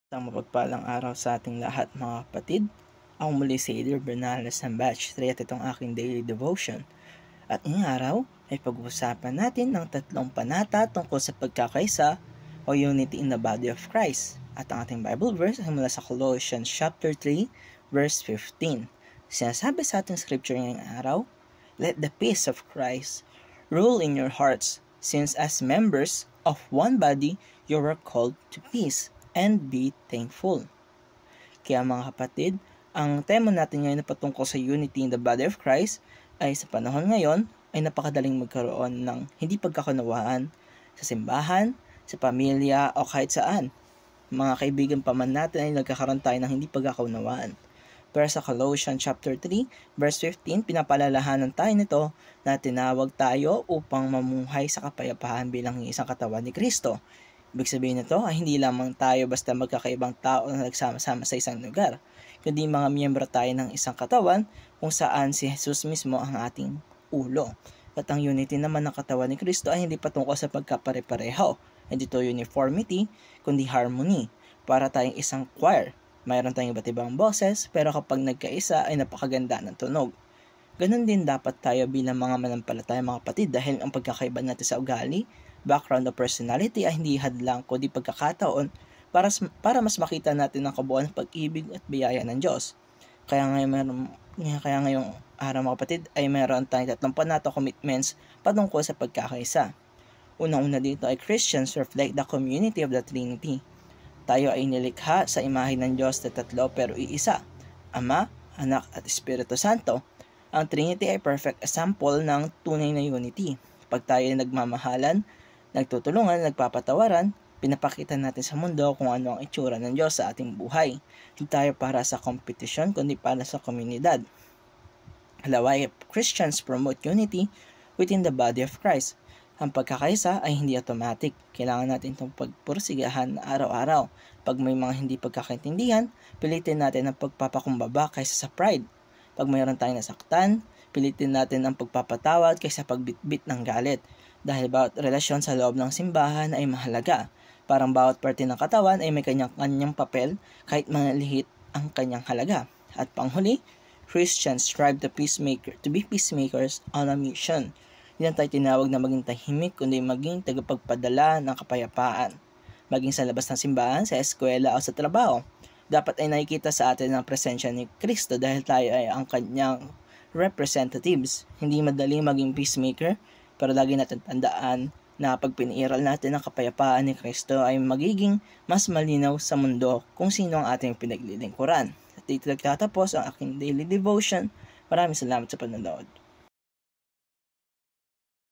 Isang mapagpalang araw sa ating lahat mga kapatid. Ako muli si Edir Bernales ng Batch 3 at itong aking daily devotion. At ngayong araw ay pag-uusapan natin ng 3 panata tungkol sa pagkakaisa o unity in the body of Christ. At ang ating Bible verse ay mula sa Colossians chapter 3 verse 15. Sinasabi sa ating scripture ngayong araw, "Let the peace of Christ rule in your hearts, since as members of one body you were called to peace, and be thankful." Kaya mga kapatid, ang tema natin ngayon na patungkol sa unity in the body of Christ ay sa panahon ngayon ay napakadaling magkaroon ng hindi pagkakunawaan sa simbahan, sa pamilya o kahit saan. Mga kaibigan pa man natin ay nagkakaroon tayo ng hindi pagkakaunawaan. Pero sa Colossians chapter 3 verse 15, pinapalalahanan tayo nito na tinawag tayo upang mamuhay sa kapayapaan bilang isang katawan ni Kristo. Ibig sabihin nito ay hindi lamang tayo basta magkakaibang tao na nagsama-sama sa isang lugar, kundi mga miyembro tayo ng isang katawan kung saan si Jesus mismo ang ating ulo. At ang unity naman ng katawan ni Kristo ay hindi patungkol sa pagkapare-pareho, hindi ito uniformity, kundi harmony, para tayong isang choir. Mayroon tayong iba't ibang boses, pero kapag nagkaisa ay napakaganda ng tunog. Ganon din dapat tayo bilang mga manampalataya mga kapatid, dahil ang pagkakaiba natin sa ugali, background o personality ay hindi hadlang kundi pagkakataon para mas makita natin ang kabuuan ng pag-ibig at biyaya ng Diyos. Kaya ngayong araw mga kapatid ay mayroon tayong 3 panata commitments patungkol sa pagkakaisa. Unang-una dito ay Christians reflect the community of the Trinity. Tayo ay nilikha sa imahe ng Diyos na 3 pero iisa, Ama, Anak at Espiritu Santo. Ang Trinity ay perfect example ng tunay na unity. Pag tayo ay nagmamahalan, nagtutulungan, nagpapatawaran, pinapakita natin sa mundo kung ano ang itsura ng Diyos sa ating buhay. Hindi tayo para sa kompetisyon, kundi para sa komunidad. Halawa, Christians promote unity within the body of Christ. Ang pagkakaisa ay hindi automatic. Kailangan natin itong pagpursigahan araw-araw. Pag may mga hindi pagkakaintindihan, pilitin natin ang pagpapakumbaba kaysa sa pride. Pag mayroon tayong nasaktan, pilitin natin ang pagpapatawad kaysa pagbitbit ng galit. Dahil bawat relasyon sa loob ng simbahan ay mahalaga. Parang bawat parte ng katawan ay may kanyang-kanyang papel, kahit maliliit ang kanyang halaga. At panghuli, Christians strive to be peacemakers on a mission. Hindi tayo tinawag na maging tahimik, kundi maging tagapagpadala ng kapayapaan. Maging sa labas ng simbahan, sa eskwela o sa trabaho, dapat ay nakikita sa atin ang presensya ni Kristo dahil tayo ay ang kanyang representatives. Hindi madaling maging peacemaker, pero lagi natin tandaan na pag piniiral natin ang kapayapaan ni Kristo ay magiging mas malinaw sa mundo kung sino ang ating pinaglilingkuran. At dito nagtatapos ang aking daily devotion. Maraming salamat sa panonood.